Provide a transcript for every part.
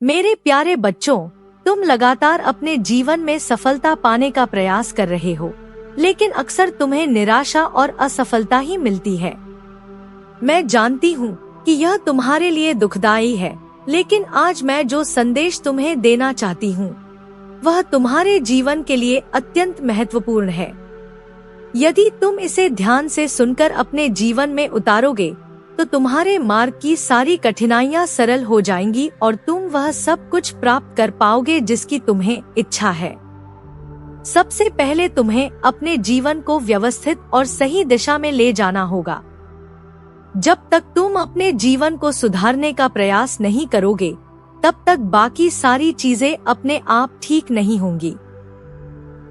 मेरे प्यारे बच्चों, तुम लगातार अपने जीवन में सफलता पाने का प्रयास कर रहे हो, लेकिन अक्सर तुम्हें निराशा और असफलता ही मिलती है। मैं जानती हूँ कि यह तुम्हारे लिए दुखदाई है, लेकिन आज मैं जो संदेश तुम्हें देना चाहती हूँ, वह तुम्हारे जीवन के लिए अत्यंत महत्वपूर्ण है। यदि तुम इसे ध्यान से सुनकर अपने जीवन में उतारोगे, तो तुम्हारे मार्ग की सारी कठिनाइयां सरल हो जाएंगी और तुम वह सब कुछ प्राप्त कर पाओगे जिसकी तुम्हें इच्छा है। सबसे पहले तुम्हें अपने जीवन को व्यवस्थित और सही दिशा में ले जाना होगा। जब तक तुम अपने जीवन को सुधारने का प्रयास नहीं करोगे, तब तक बाकी सारी चीजें अपने आप ठीक नहीं होंगी।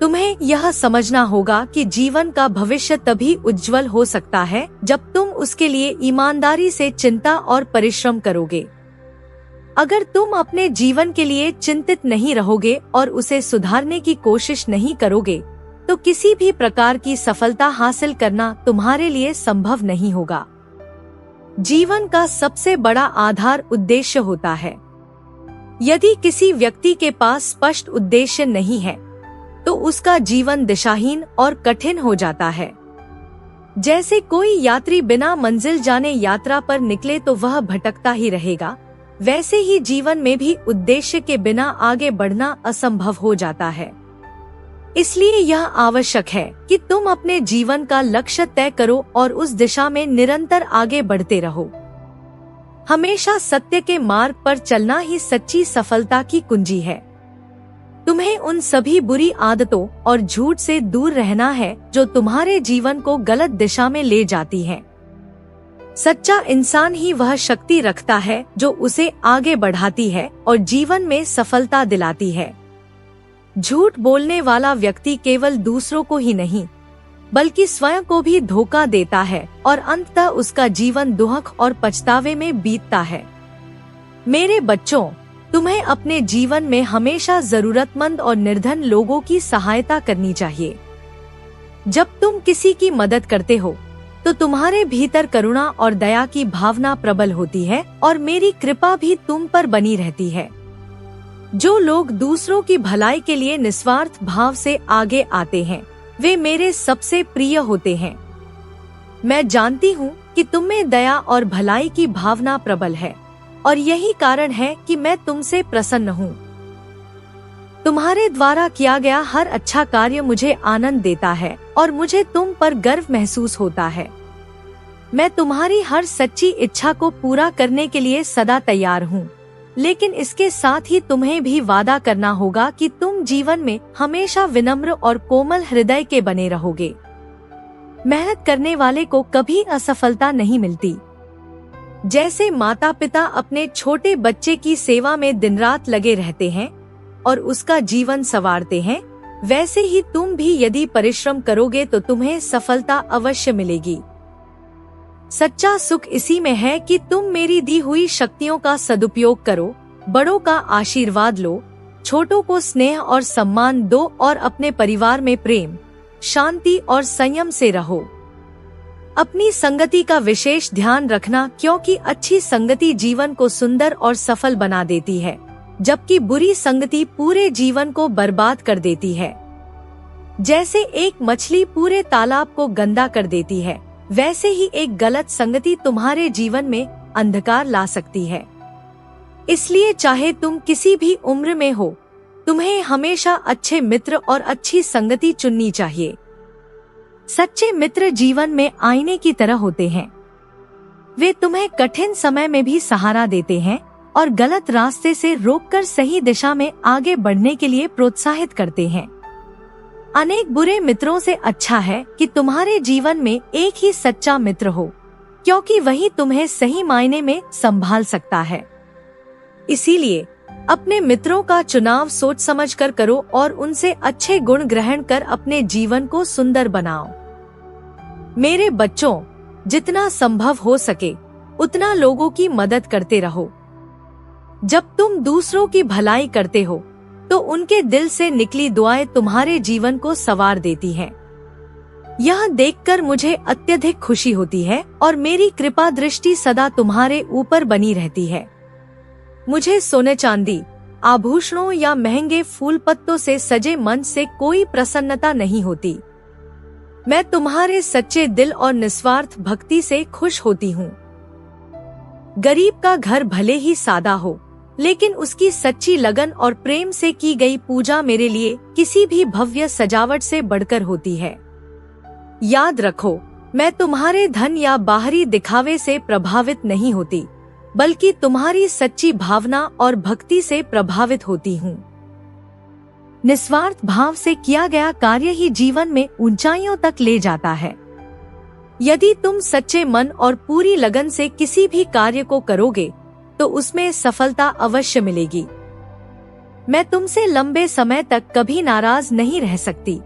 तुम्हें यह समझना होगा कि जीवन का भविष्य तभी उज्जवल हो सकता है जब तुम उसके लिए ईमानदारी से चिंता और परिश्रम करोगे। अगर तुम अपने जीवन के लिए चिंतित नहीं रहोगे और उसे सुधारने की कोशिश नहीं करोगे, तो किसी भी प्रकार की सफलता हासिल करना तुम्हारे लिए संभव नहीं होगा। जीवन का सबसे बड़ा आधार उद्देश्य होता है। यदि किसी व्यक्ति के पास स्पष्ट उद्देश्य नहीं है, तो उसका जीवन दिशाहीन और कठिन हो जाता है। जैसे कोई यात्री बिना मंजिल जाने यात्रा पर निकले तो वह भटकता ही रहेगा, वैसे ही जीवन में भी उद्देश्य के बिना आगे बढ़ना असंभव हो जाता है। इसलिए यह आवश्यक है कि तुम अपने जीवन का लक्ष्य तय करो और उस दिशा में निरंतर आगे बढ़ते रहो। हमेशा सत्य के मार्ग पर चलना ही सच्ची सफलता की कुंजी है। तुम्हें उन सभी बुरी आदतों और झूठ से दूर रहना है जो तुम्हारे जीवन को गलत दिशा में ले जाती हैं। सच्चा इंसान ही वह शक्ति रखता है जो उसे आगे बढ़ाती है और जीवन में सफलता दिलाती है। झूठ बोलने वाला व्यक्ति केवल दूसरों को ही नहीं, बल्कि स्वयं को भी धोखा देता है और अंततः उसका जीवन दुख और पछतावे में बीतता है। मेरे बच्चों, तुम्हें अपने जीवन में हमेशा जरूरतमंद और निर्धन लोगों की सहायता करनी चाहिए। जब तुम किसी की मदद करते हो, तो तुम्हारे भीतर करुणा और दया की भावना प्रबल होती है और मेरी कृपा भी तुम पर बनी रहती है। जो लोग दूसरों की भलाई के लिए निस्वार्थ भाव से आगे आते हैं, वे मेरे सबसे प्रिय होते हैं। मैं जानती हूँ कि तुम में दया और भलाई की भावना प्रबल है, और यही कारण है कि मैं तुमसे प्रसन्न हूँ। तुम्हारे द्वारा किया गया हर अच्छा कार्य मुझे आनंद देता है और मुझे तुम पर गर्व महसूस होता है। मैं तुम्हारी हर सच्ची इच्छा को पूरा करने के लिए सदा तैयार हूँ, लेकिन इसके साथ ही तुम्हें भी वादा करना होगा कि तुम जीवन में हमेशा विनम्र और कोमल हृदय के बने रहोगे। मेहनत करने वाले को कभी असफलता नहीं मिलती। जैसे माता पिता अपने छोटे बच्चे की सेवा में दिन रात लगे रहते हैं और उसका जीवन संवारते हैं, वैसे ही तुम भी यदि परिश्रम करोगे तो तुम्हें सफलता अवश्य मिलेगी। सच्चा सुख इसी में है कि तुम मेरी दी हुई शक्तियों का सदुपयोग करो, बड़ों का आशीर्वाद लो, छोटों को स्नेह और सम्मान दो और अपने परिवार में प्रेम, शांति और संयम से रहो। अपनी संगति का विशेष ध्यान रखना, क्योंकि अच्छी संगति जीवन को सुंदर और सफल बना देती है, जबकि बुरी संगति पूरे जीवन को बर्बाद कर देती है। जैसे एक मछली पूरे तालाब को गंदा कर देती है, वैसे ही एक गलत संगति तुम्हारे जीवन में अंधकार ला सकती है। इसलिए चाहे तुम किसी भी उम्र में हो, तुम्हें हमेशा अच्छे मित्र और अच्छी संगति चुननी चाहिए। सच्चे मित्र जीवन में आईने की तरह होते हैं। वे तुम्हें कठिन समय में भी सहारा देते हैं और गलत रास्ते से रोककर सही दिशा में आगे बढ़ने के लिए प्रोत्साहित करते हैं। अनेक बुरे मित्रों से अच्छा है कि तुम्हारे जीवन में एक ही सच्चा मित्र हो, क्योंकि वही तुम्हें सही मायने में संभाल सकता है। इसीलिए अपने मित्रों का चुनाव सोच समझकर करो और उनसे अच्छे गुण ग्रहण कर अपने जीवन को सुंदर बनाओ। मेरे बच्चों, जितना संभव हो सके उतना लोगों की मदद करते रहो। जब तुम दूसरों की भलाई करते हो, तो उनके दिल से निकली दुआएं तुम्हारे जीवन को संवार देती हैं। यह देखकर मुझे अत्यधिक खुशी होती है और मेरी कृपा दृष्टि सदा तुम्हारे ऊपर बनी रहती है। मुझे सोने चांदी, आभूषणों या महंगे फूल पत्तों से सजे मन से कोई प्रसन्नता नहीं होती। मैं तुम्हारे सच्चे दिल और निस्वार्थ भक्ति से खुश होती हूँ। गरीब का घर भले ही सादा हो, लेकिन उसकी सच्ची लगन और प्रेम से की गई पूजा मेरे लिए किसी भी भव्य सजावट से बढ़कर होती है। याद रखो, मैं तुम्हारे धन या बाहरी दिखावे से प्रभावित नहीं होती, बल्कि तुम्हारी सच्ची भावना और भक्ति से प्रभावित होती हूँ। निस्वार्थ भाव से किया गया कार्य ही जीवन में ऊंचाइयों तक ले जाता है। यदि तुम सच्चे मन और पूरी लगन से किसी भी कार्य को करोगे, तो उसमें सफलता अवश्य मिलेगी। मैं तुमसे लंबे समय तक कभी नाराज नहीं रह सकती,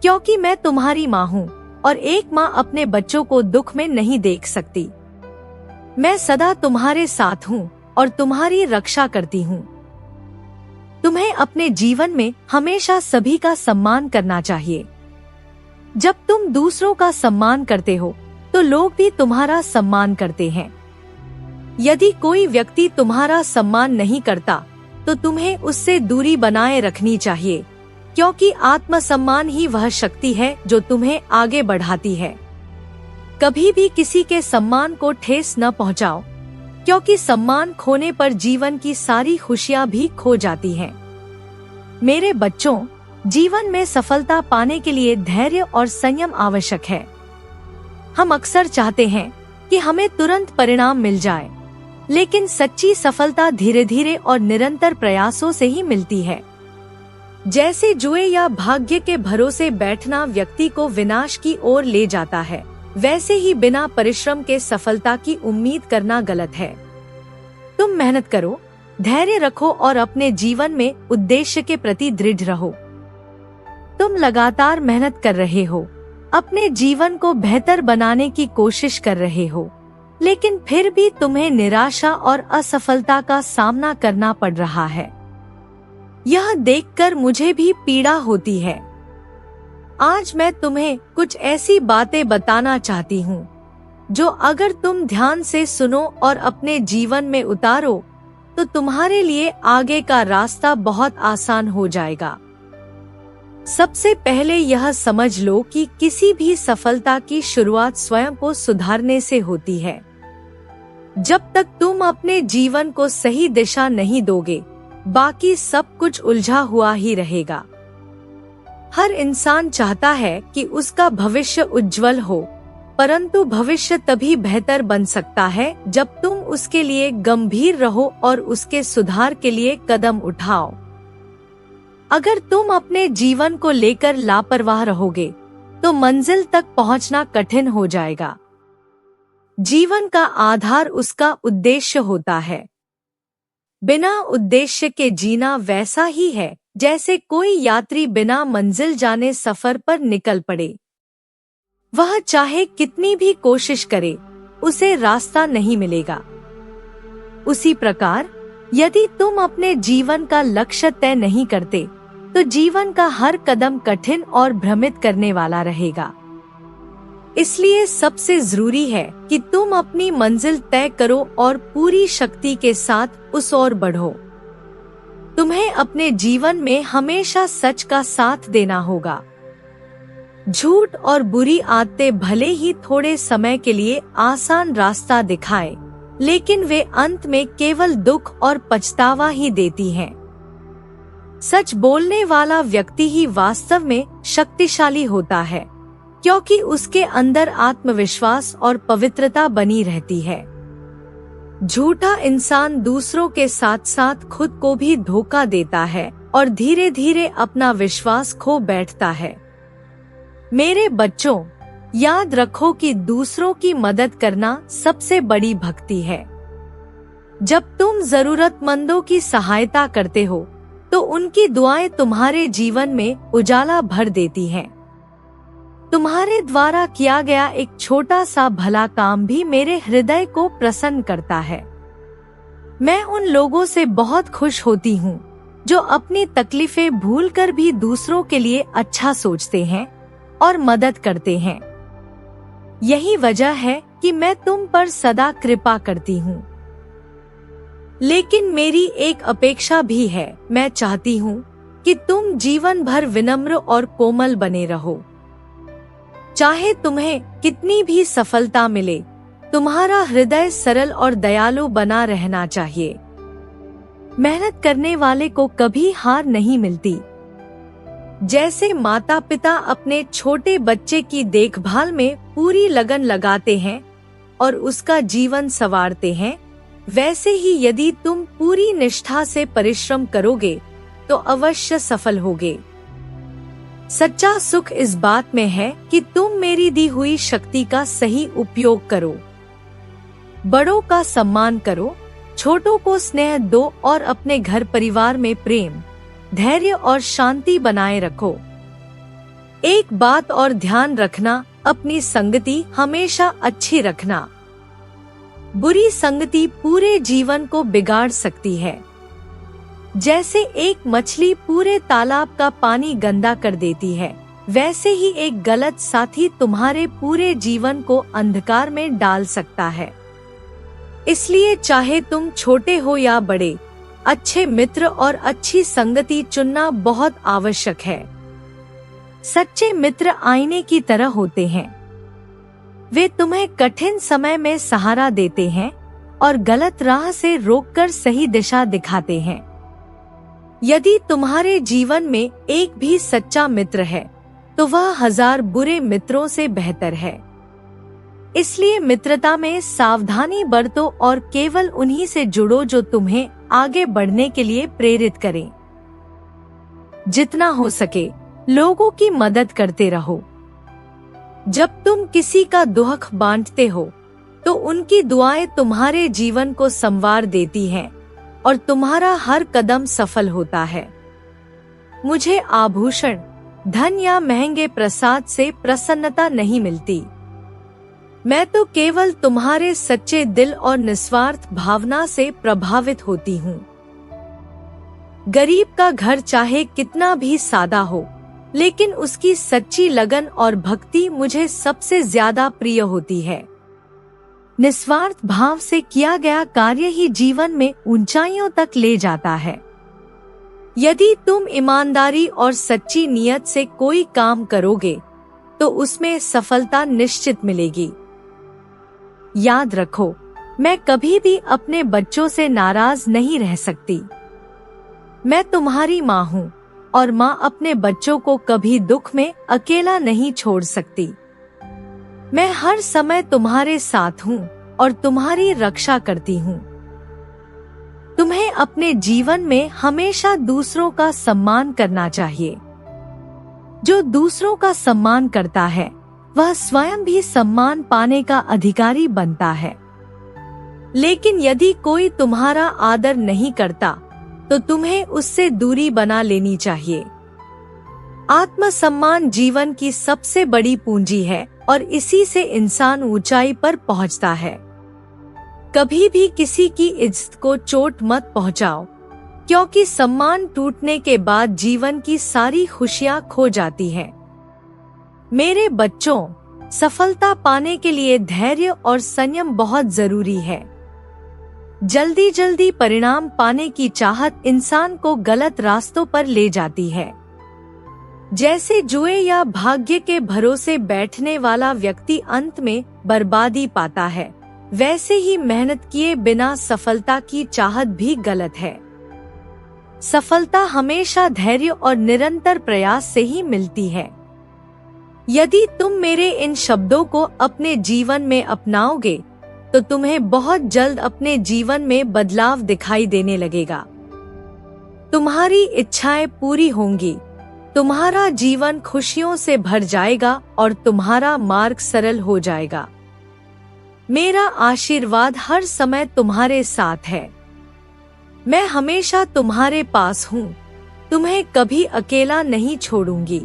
क्योंकि मैं तुम्हारी माँ हूँ और एक माँ अपने बच्चों को दुख में नहीं देख सकती। मैं सदा तुम्हारे साथ हूँ और तुम्हारी रक्षा करती हूँ। तुम्हें अपने जीवन में हमेशा सभी का सम्मान करना चाहिए। जब तुम दूसरों का सम्मान करते हो, तो लोग भी तुम्हारा सम्मान करते हैं। यदि कोई व्यक्ति तुम्हारा सम्मान नहीं करता, तो तुम्हें उससे दूरी बनाए रखनी चाहिए, क्योंकि आत्मसम्मान ही वह शक्ति है जो तुम्हें आगे बढ़ाती है। कभी भी किसी के सम्मान को ठेस न पहुंचाओ, क्योंकि सम्मान खोने पर जीवन की सारी खुशियां भी खो जाती हैं। मेरे बच्चों, जीवन में सफलता पाने के लिए धैर्य और संयम आवश्यक है। हम अक्सर चाहते हैं कि हमें तुरंत परिणाम मिल जाए, लेकिन सच्ची सफलता धीरे धीरे और निरंतर प्रयासों से ही मिलती है। जैसे जुए या भाग्य के भरोसे बैठना व्यक्ति को विनाश की ओर ले जाता है, वैसे ही बिना परिश्रम के सफलता की उम्मीद करना गलत है। तुम मेहनत करो, धैर्य रखो और अपने जीवन में उद्देश्य के प्रति दृढ़ रहो। तुम लगातार मेहनत कर रहे हो, अपने जीवन को बेहतर बनाने की कोशिश कर रहे हो, लेकिन फिर भी तुम्हें निराशा और असफलता का सामना करना पड़ रहा है। यह देखकर मुझे भी पीड़ा होती है। आज मैं तुम्हें कुछ ऐसी बातें बताना चाहती हूँ, जो अगर तुम ध्यान से सुनो और अपने जीवन में उतारो, तो तुम्हारे लिए आगे का रास्ता बहुत आसान हो जाएगा। सबसे पहले यह समझ लो कि किसी भी सफलता की शुरुआत स्वयं को सुधारने से होती है। जब तक तुम अपने जीवन को सही दिशा नहीं दोगे, बाकी सब कुछ उलझा हुआ ही रहेगा। हर इंसान चाहता है कि उसका भविष्य उज्जवल हो, परंतु भविष्य तभी बेहतर बन सकता है जब तुम उसके लिए गंभीर रहो और उसके सुधार के लिए कदम उठाओ। अगर तुम अपने जीवन को लेकर लापरवाह रहोगे, तो मंजिल तक पहुंचना कठिन हो जाएगा। जीवन का आधार उसका उद्देश्य होता है। बिना उद्देश्य के जीना वैसा ही है जैसे कोई यात्री बिना मंजिल जाने सफर पर निकल पड़े। वह चाहे कितनी भी कोशिश करे, उसे रास्ता नहीं मिलेगा। उसी प्रकार, यदि तुम अपने जीवन का लक्ष्य तय नहीं करते, तो जीवन का हर कदम कठिन और भ्रमित करने वाला रहेगा। इसलिए सबसे जरूरी है कि तुम अपनी मंजिल तय करो और पूरी शक्ति के साथ उस ओर बढ़ो। तुम्हें अपने जीवन में हमेशा सच का साथ देना होगा। झूठ और बुरी आदतें भले ही थोड़े समय के लिए आसान रास्ता दिखाए, लेकिन वे अंत में केवल दुख और पछतावा ही देती हैं। सच बोलने वाला व्यक्ति ही वास्तव में शक्तिशाली होता है, क्योंकि उसके अंदर आत्मविश्वास और पवित्रता बनी रहती है। झूठा इंसान दूसरों के साथ साथ खुद को भी धोखा देता है और धीरे धीरे अपना विश्वास खो बैठता है। मेरे बच्चों, याद रखो कि दूसरों की मदद करना सबसे बड़ी भक्ति है। जब तुम जरूरतमंदों की सहायता करते हो, तो उनकी दुआएं तुम्हारे जीवन में उजाला भर देती हैं। तुम्हारे द्वारा किया गया एक छोटा सा भला काम भी मेरे हृदय को प्रसन्न करता है। मैं उन लोगों से बहुत खुश होती हूँ जो अपनी तकलीफें भूलकर भी दूसरों के लिए अच्छा सोचते हैं और मदद करते हैं। यही वजह है कि मैं तुम पर सदा कृपा करती हूँ। लेकिन मेरी एक अपेक्षा भी है। मैं चाहती हूँ कि तुम जीवन भर विनम्र और कोमल बने रहो। चाहे तुम्हें कितनी भी सफलता मिले, तुम्हारा हृदय सरल और दयालु बना रहना चाहिए। मेहनत करने वाले को कभी हार नहीं मिलती। जैसे माता पिता अपने छोटे बच्चे की देखभाल में पूरी लगन लगाते हैं और उसका जीवन संवारते हैं, वैसे ही यदि तुम पूरी निष्ठा से परिश्रम करोगे तो अवश्य सफल होगे। सच्चा सुख इस बात में है कि तुम मेरी दी हुई शक्ति का सही उपयोग करो। बड़ों का सम्मान करो, छोटों को स्नेह दो और अपने घर परिवार में प्रेम, धैर्य और शांति बनाए रखो। एक बात और ध्यान रखना, अपनी संगति हमेशा अच्छी रखना। बुरी संगति पूरे जीवन को बिगाड़ सकती है। जैसे एक मछली पूरे तालाब का पानी गंदा कर देती है, वैसे ही एक गलत साथी तुम्हारे पूरे जीवन को अंधकार में डाल सकता है। इसलिए चाहे तुम छोटे हो या बड़े, अच्छे मित्र और अच्छी संगति चुनना बहुत आवश्यक है। सच्चे मित्र आईने की तरह होते हैं। वे तुम्हें कठिन समय में सहारा देते हैं और गलत राह से रोककर सही दिशा दिखाते हैं। यदि तुम्हारे जीवन में एक भी सच्चा मित्र है, तो वह 1000 बुरे मित्रों से बेहतर है। इसलिए मित्रता में सावधानी बरतो और केवल उन्हीं से जुड़ो जो तुम्हें आगे बढ़ने के लिए प्रेरित करें। जितना हो सके लोगों की मदद करते रहो। जब तुम किसी का दुख बांटते हो, तो उनकी दुआएं तुम्हारे जीवन को संवार देती हैं और तुम्हारा हर कदम सफल होता है। मुझे आभूषण, धन या महंगे प्रसाद से प्रसन्नता नहीं मिलती। मैं तो केवल तुम्हारे सच्चे दिल और निस्वार्थ भावना से प्रभावित होती हूँ। गरीब का घर चाहे कितना भी सादा हो, लेकिन उसकी सच्ची लगन और भक्ति मुझे सबसे ज्यादा प्रिय होती है। निस्वार्थ भाव से किया गया कार्य ही जीवन में ऊंचाइयों तक ले जाता है। यदि तुम ईमानदारी और सच्ची नियत से कोई काम करोगे, तो उसमें सफलता निश्चित मिलेगी। याद रखो, मैं कभी भी अपने बच्चों से नाराज नहीं रह सकती। मैं तुम्हारी माँ हूँ और माँ अपने बच्चों को कभी दुख में अकेला नहीं छोड़ सकती। मैं हर समय तुम्हारे साथ हूँ और तुम्हारी रक्षा करती हूँ। तुम्हें अपने जीवन में हमेशा दूसरों का सम्मान करना चाहिए। जो दूसरों का सम्मान करता है, वह स्वयं भी सम्मान पाने का अधिकारी बनता है। लेकिन यदि कोई तुम्हारा आदर नहीं करता, तो तुम्हें उससे दूरी बना लेनी चाहिए। आत्मसम्मान जीवन की सबसे बड़ी पूंजी है और इसी से इंसान ऊंचाई पर पहुंचता है। कभी भी किसी की इज्जत को चोट मत पहुंचाओ, क्योंकि सम्मान टूटने के बाद जीवन की सारी खुशियां खो जाती हैं। मेरे बच्चों, सफलता पाने के लिए धैर्य और संयम बहुत जरूरी है। जल्दी जल्दी परिणाम पाने की चाहत इंसान को गलत रास्तों पर ले जाती है। जैसे जुए या भाग्य के भरोसे बैठने वाला व्यक्ति अंत में बर्बादी पाता है, वैसे ही मेहनत किए बिना सफलता की चाहत भी गलत है। सफलता हमेशा धैर्य और निरंतर प्रयास से ही मिलती है। यदि तुम मेरे इन शब्दों को अपने जीवन में अपनाओगे, तो तुम्हें बहुत जल्द अपने जीवन में बदलाव दिखाई देने लगेगा। तुम्हारी इच्छाएं पूरी होंगी, तुम्हारा जीवन खुशियों से भर जाएगा और तुम्हारा मार्ग सरल हो जाएगा। मेरा आशीर्वाद हर समय तुम्हारे साथ है। मैं हमेशा तुम्हारे पास हूँ, तुम्हें कभी अकेला नहीं छोड़ूंगी।